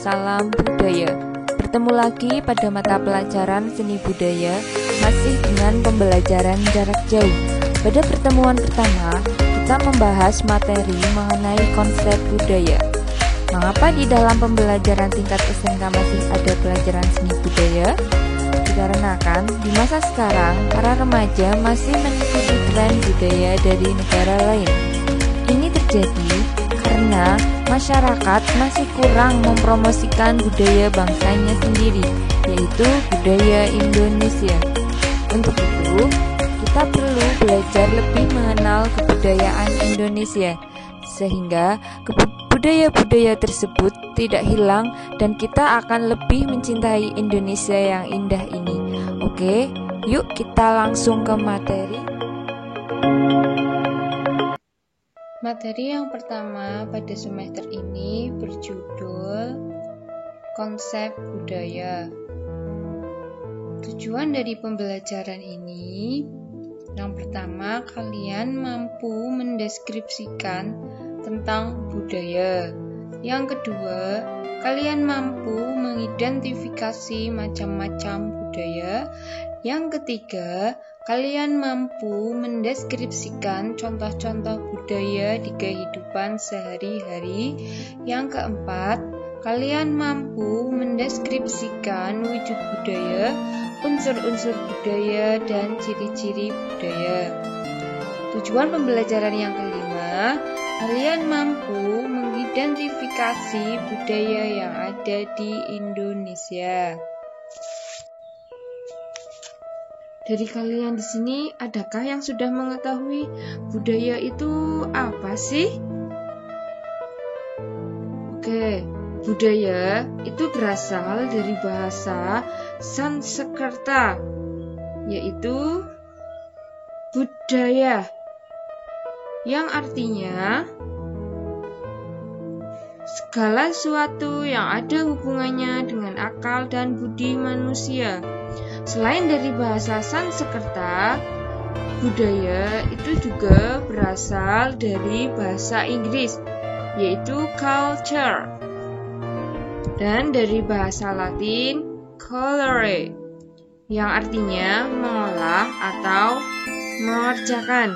Salam budaya. Bertemu lagi pada mata pelajaran seni budaya, masih dengan pembelajaran jarak jauh. Pada pertemuan pertama, kita membahas materi mengenai konsep budaya. Mengapa di dalam pembelajaran tingkat SMK masih ada pelajaran seni budaya? Dikarenakan di masa sekarang, para remaja masih mengikuti tren budaya dari negara lain. Ini terjadi karena masyarakat masih kurang mempromosikan budaya bangsanya sendiri, yaitu budaya Indonesia. Untuk itu, kita perlu belajar lebih mengenal kebudayaan Indonesia, sehingga budaya-budaya tersebut tidak hilang dan kita akan lebih mencintai Indonesia yang indah ini. Oke, yuk kita langsung ke materi. Materi yang pertama pada semester ini berjudul Konsep Budaya. Tujuan dari pembelajaran ini, yang pertama, kalian mampu mendeskripsikan tentang budaya. Yang kedua, kalian mampu mengidentifikasi macam-macam budaya. Yang ketiga, kalian mampu mendeskripsikan contoh-contoh budaya di kehidupan sehari-hari. Yang keempat, kalian mampu mendeskripsikan wujud budaya, unsur-unsur budaya, dan ciri-ciri budaya. Tujuan pembelajaran yang kelima, kalian mampu mengidentifikasi budaya yang ada di Indonesia. Dari kalian di sini, adakah yang sudah mengetahui budaya itu apa sih? Oke, budaya itu berasal dari bahasa Sanskerta, yaitu budaya, yang artinya segala sesuatu yang ada hubungannya dengan akal dan budi manusia. Selain dari bahasa Sanskerta, budaya itu juga berasal dari bahasa Inggris, yaitu culture, dan dari bahasa Latin colere, yang artinya mengolah atau mengerjakan.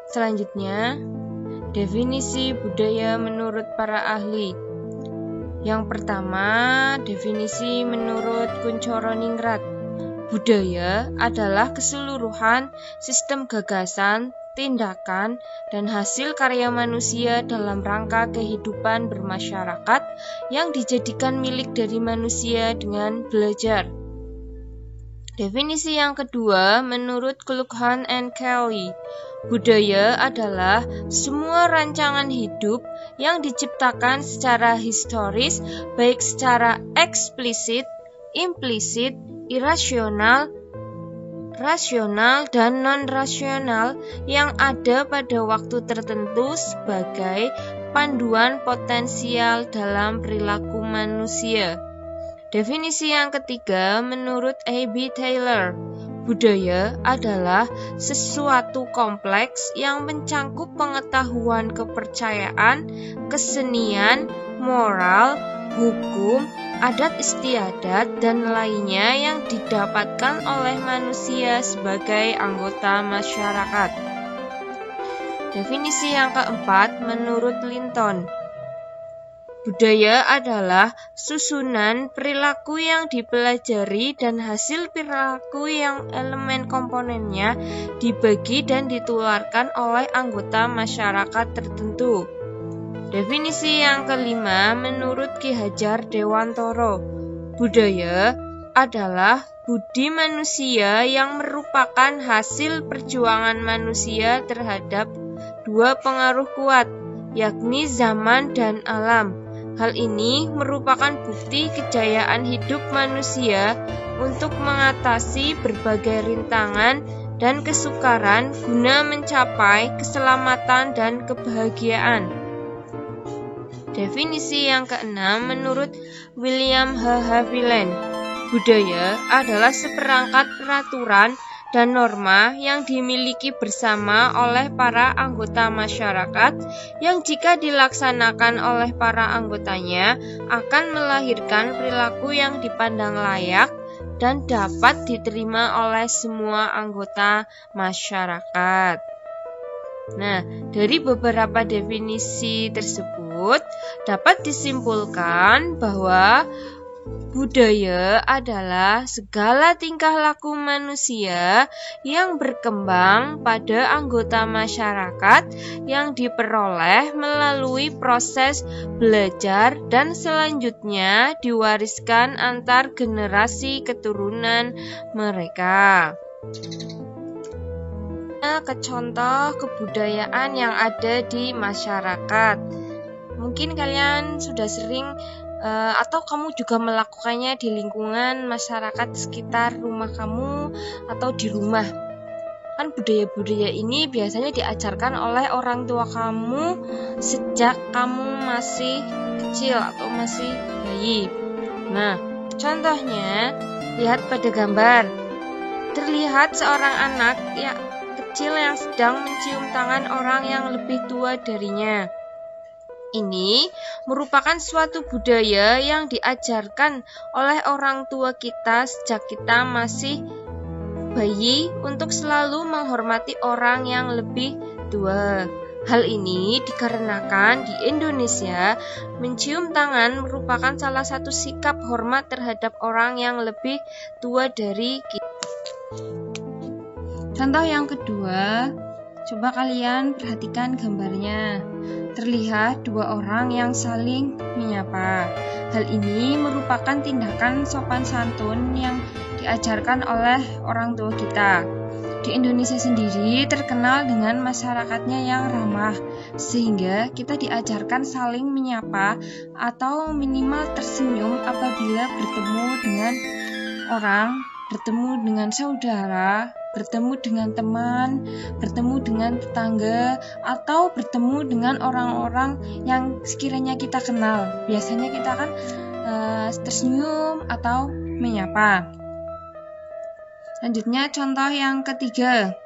Selanjutnya, definisi budaya menurut para ahli. Yang pertama, definisi menurut Kunchoro-Ningrat. Budaya adalah keseluruhan sistem gagasan, tindakan, dan hasil karya manusia dalam rangka kehidupan bermasyarakat yang dijadikan milik dari manusia dengan belajar. Definisi yang kedua menurut Klughan and Kelly. Budaya adalah semua rancangan hidup yang diciptakan secara historis, baik secara eksplisit, implisit, irasional, rasional, dan non-rasional yang ada pada waktu tertentu sebagai panduan potensial dalam perilaku manusia. Definisi yang ketiga menurut A.B. Taylor. Budaya adalah sesuatu kompleks yang mencangkup pengetahuan, kepercayaan, kesenian, moral, hukum, adat istiadat, dan lainnya yang didapatkan oleh manusia sebagai anggota masyarakat. Definisi yang keempat menurut Linton. Budaya adalah susunan perilaku yang dipelajari dan hasil perilaku yang elemen komponennya dibagi dan ditularkan oleh anggota masyarakat tertentu. Definisi yang kelima menurut Ki Hajar Dewantoro. Budaya adalah budi manusia yang merupakan hasil perjuangan manusia terhadap dua pengaruh kuat, yakni zaman dan alam. Hal ini merupakan bukti kejayaan hidup manusia untuk mengatasi berbagai rintangan dan kesukaran guna mencapai keselamatan dan kebahagiaan. Definisi yang keenam menurut William H. Haviland. Budaya adalah seperangkat peraturan dan norma yang dimiliki bersama oleh para anggota masyarakat yang jika dilaksanakan oleh para anggotanya akan melahirkan perilaku yang dipandang layak dan dapat diterima oleh semua anggota masyarakat. Nah, dari beberapa definisi tersebut dapat disimpulkan bahwa budaya adalah segala tingkah laku manusia yang berkembang pada anggota masyarakat yang diperoleh melalui proses belajar dan selanjutnya diwariskan antar generasi keturunan mereka. Ke contoh kebudayaan yang ada di masyarakat. Mungkin kalian sudah sering atau kamu juga melakukannya di lingkungan masyarakat sekitar rumah kamu atau di rumah. Kan budaya-budaya ini biasanya diajarkan oleh orang tua kamu sejak kamu masih kecil atau masih bayi. Nah, contohnya lihat pada gambar. Terlihat seorang anak kecil yang sedang mencium tangan orang yang lebih tua darinya. Ini merupakan suatu budaya yang diajarkan oleh orang tua kita sejak kita masih bayi untuk selalu menghormati orang yang lebih tua. Hal ini dikarenakan di Indonesia mencium tangan merupakan salah satu sikap hormat terhadap orang yang lebih tua dari kita. Contoh yang kedua, coba kalian perhatikan gambarnya. Terlihat dua orang yang saling menyapa. Hal ini merupakan tindakan sopan santun yang diajarkan oleh orang tua kita. Di Indonesia sendiri terkenal dengan masyarakatnya yang ramah, sehingga kita diajarkan saling menyapa atau minimal tersenyum apabila bertemu dengan orang, bertemu dengan saudara, bertemu dengan teman, bertemu dengan tetangga, atau bertemu dengan orang-orang yang sekiranya kita kenal. Biasanya kita kan tersenyum atau menyapa. Selanjutnya contoh yang ketiga.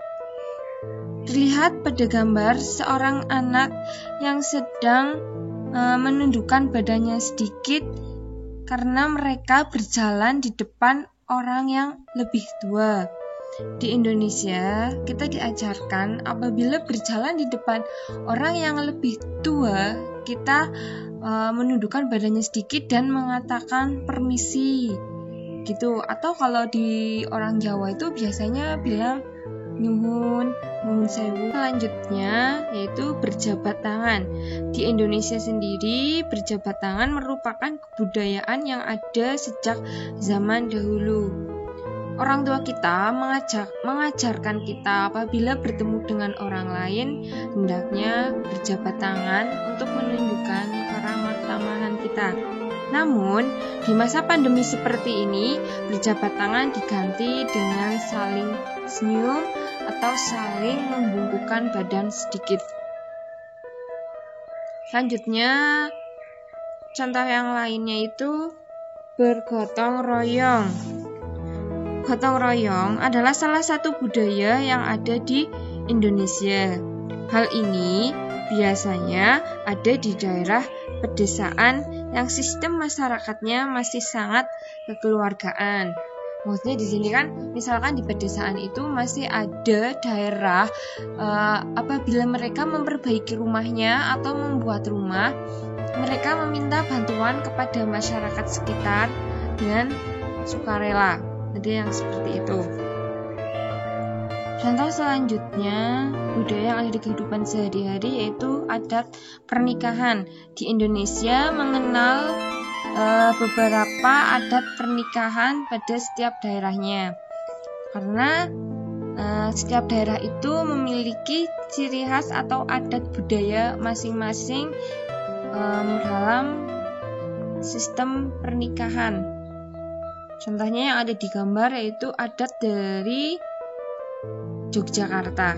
Terlihat pada gambar seorang anak yang sedang menundukkan badannya sedikit karena mereka berjalan di depan orang yang lebih tua. Di Indonesia, kita diajarkan apabila berjalan di depan orang yang lebih tua, kita menundukkan badannya sedikit dan mengatakan permisi, gitu. Atau kalau di orang Jawa itu biasanya bilang nyuhun sewu. Selanjutnya yaitu berjabat tangan. Di Indonesia sendiri, berjabat tangan merupakan kebudayaan yang ada sejak zaman dahulu. Orang tua kita mengajarkan kita apabila bertemu dengan orang lain, hendaknya berjabat tangan untuk menunjukkan keramah-tamahan kita. Namun, di masa pandemi seperti ini, berjabat tangan diganti dengan saling senyum atau saling membungkukkan badan sedikit. Selanjutnya, contoh yang lainnya itu bergotong royong. Gotong royong adalah salah satu budaya yang ada di Indonesia. Hal ini biasanya ada di daerah pedesaan yang sistem masyarakatnya masih sangat kekeluargaan. Maksudnya di sini kan, misalkan di pedesaan itu masih ada daerah apabila mereka memperbaiki rumahnya atau membuat rumah, mereka meminta bantuan kepada masyarakat sekitar dengan sukarela. Ada yang seperti itu. Contoh selanjutnya, budaya yang ada di kehidupan sehari-hari yaitu adat pernikahan. Di Indonesia mengenal beberapa adat pernikahan pada setiap daerahnya. Karena setiap daerah itu memiliki ciri khas atau adat budaya masing-masing dalam sistem pernikahan. Contohnya yang ada di gambar yaitu adat dari Yogyakarta.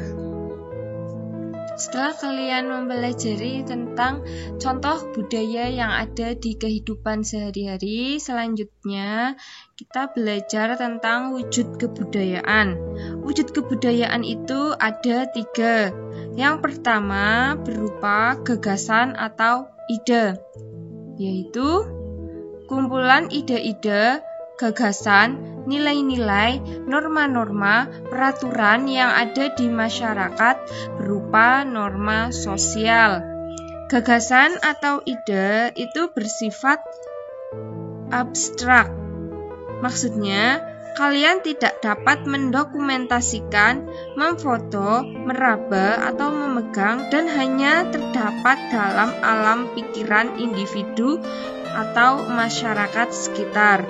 Setelah kalian mempelajari tentang contoh budaya yang ada di kehidupan sehari-hari, selanjutnya kita belajar tentang wujud kebudayaan. Wujud kebudayaan itu ada 3. Yang pertama berupa gagasan atau ide, yaitu kumpulan ide-ide, gagasan, nilai-nilai, norma-norma, peraturan yang ada di masyarakat berupa norma sosial. Gagasan atau ide itu bersifat abstrak. Maksudnya, kalian tidak dapat mendokumentasikan, memfoto, meraba, atau memegang dan hanya terdapat dalam alam pikiran individu atau masyarakat sekitar.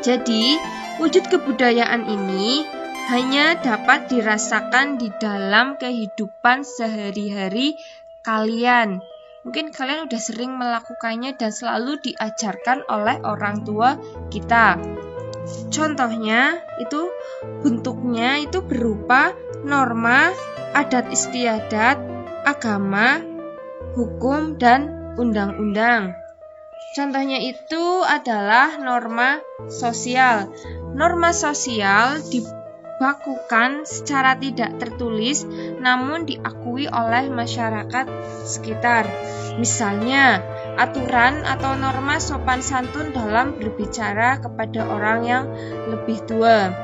Jadi, wujud kebudayaan ini hanya dapat dirasakan di dalam kehidupan sehari-hari kalian. Mungkin kalian udah sering melakukannya dan selalu diajarkan oleh orang tua kita. Contohnya, itu bentuknya itu berupa norma, adat istiadat, agama, hukum, dan undang-undang. Contohnya itu adalah norma sosial. Norma sosial dibakukan secara tidak tertulis namun diakui oleh masyarakat sekitar. Misalnya, aturan atau norma sopan santun dalam berbicara kepada orang yang lebih tua.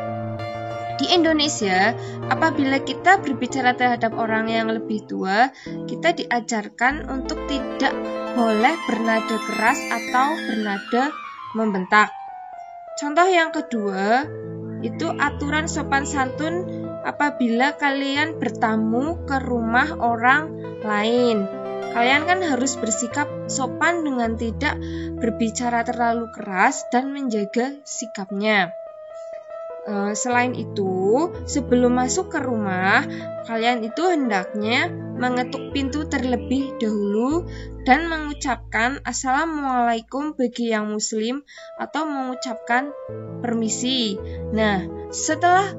Di Indonesia, apabila kita berbicara terhadap orang yang lebih tua, kita diajarkan untuk tidak boleh bernada keras atau bernada membentak. Contoh yang kedua, itu aturan sopan santun apabila kalian bertamu ke rumah orang lain. Kalian kan harus bersikap sopan dengan tidak berbicara terlalu keras dan menjaga sikapnya. Selain itu, sebelum masuk ke rumah, kalian itu hendaknya mengetuk pintu terlebih dahulu dan mengucapkan Assalamualaikum bagi yang muslim atau mengucapkan permisi. Nah, setelah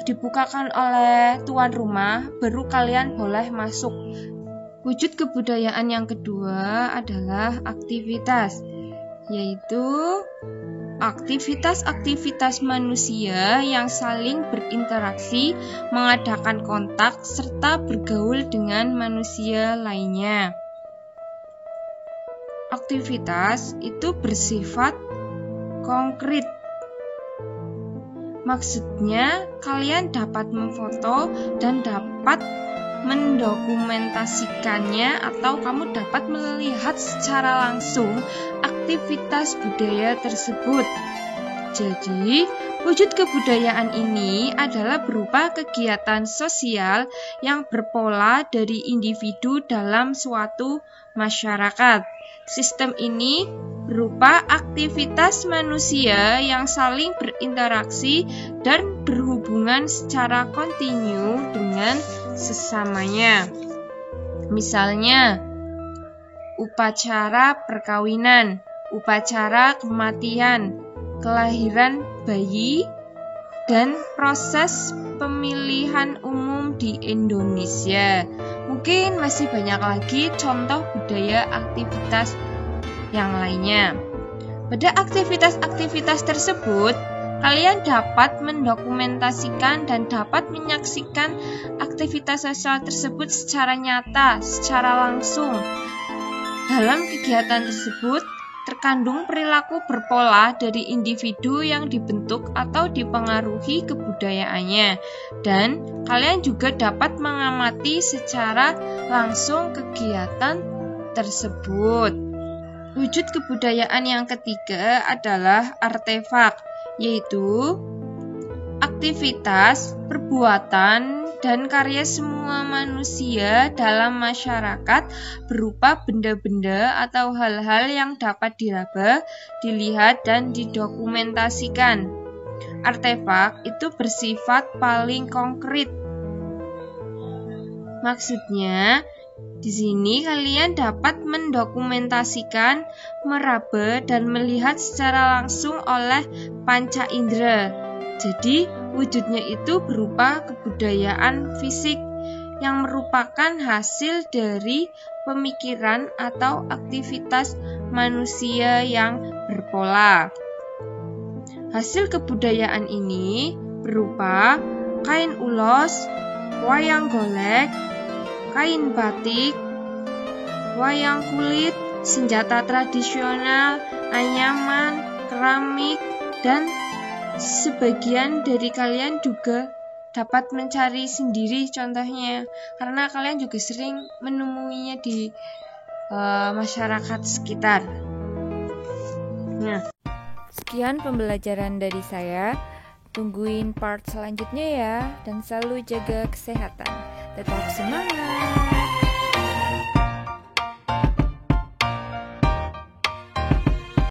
dibukakan oleh tuan rumah, baru kalian boleh masuk. Wujud kebudayaan yang kedua adalah aktivitas, yaitu aktivitas-aktivitas manusia yang saling berinteraksi, mengadakan kontak, serta bergaul dengan manusia lainnya. Aktivitas itu bersifat konkret. Maksudnya, kalian dapat memfoto dan dapat mendokumentasikannya atau kamu dapat melihat secara langsung aktivitas budaya tersebut. Jadi, wujud kebudayaan ini adalah berupa kegiatan sosial yang berpola dari individu dalam suatu masyarakat. Sistem ini berupa aktivitas manusia yang saling berinteraksi dan berhubungan secara kontinu dengan sesamanya. Misalnya, upacara perkawinan, upacara kematian, kelahiran bayi, dan proses pemilihan umum di Indonesia. Mungkin masih banyak lagi contoh budaya aktivitas yang lainnya. Pada aktivitas-aktivitas tersebut, kalian dapat mendokumentasikan dan dapat menyaksikan aktivitas sosial tersebut secara nyata, secara langsung. Dalam kegiatan tersebut, terkandung perilaku berpola dari individu yang dibentuk atau dipengaruhi kebudayaannya, dan kalian juga dapat mengamati secara langsung kegiatan tersebut. Wujud kebudayaan yang ketiga adalah artefak, yaitu aktivitas, perbuatan, dan karya semua manusia dalam masyarakat berupa benda-benda atau hal-hal yang dapat diraba, dilihat, dan didokumentasikan. Artefak itu bersifat paling konkret. Maksudnya, di sini kalian dapat mendokumentasikan, meraba, dan melihat secara langsung oleh panca indera. Jadi, wujudnya itu berupa kebudayaan fisik. yang merupakan hasil dari pemikiran atau aktivitas manusia yang berpola. Hasil kebudayaan ini berupa kain ulos, wayang golek, kain batik, wayang kulit, senjata tradisional, anyaman, keramik, dan sebagian dari kalian juga dapat mencari sendiri contohnya, karena kalian juga sering menemuinya di masyarakat sekitar. Nah, sekian pembelajaran dari saya. Tungguin part selanjutnya ya, dan selalu jaga kesehatan. Tetap semangat!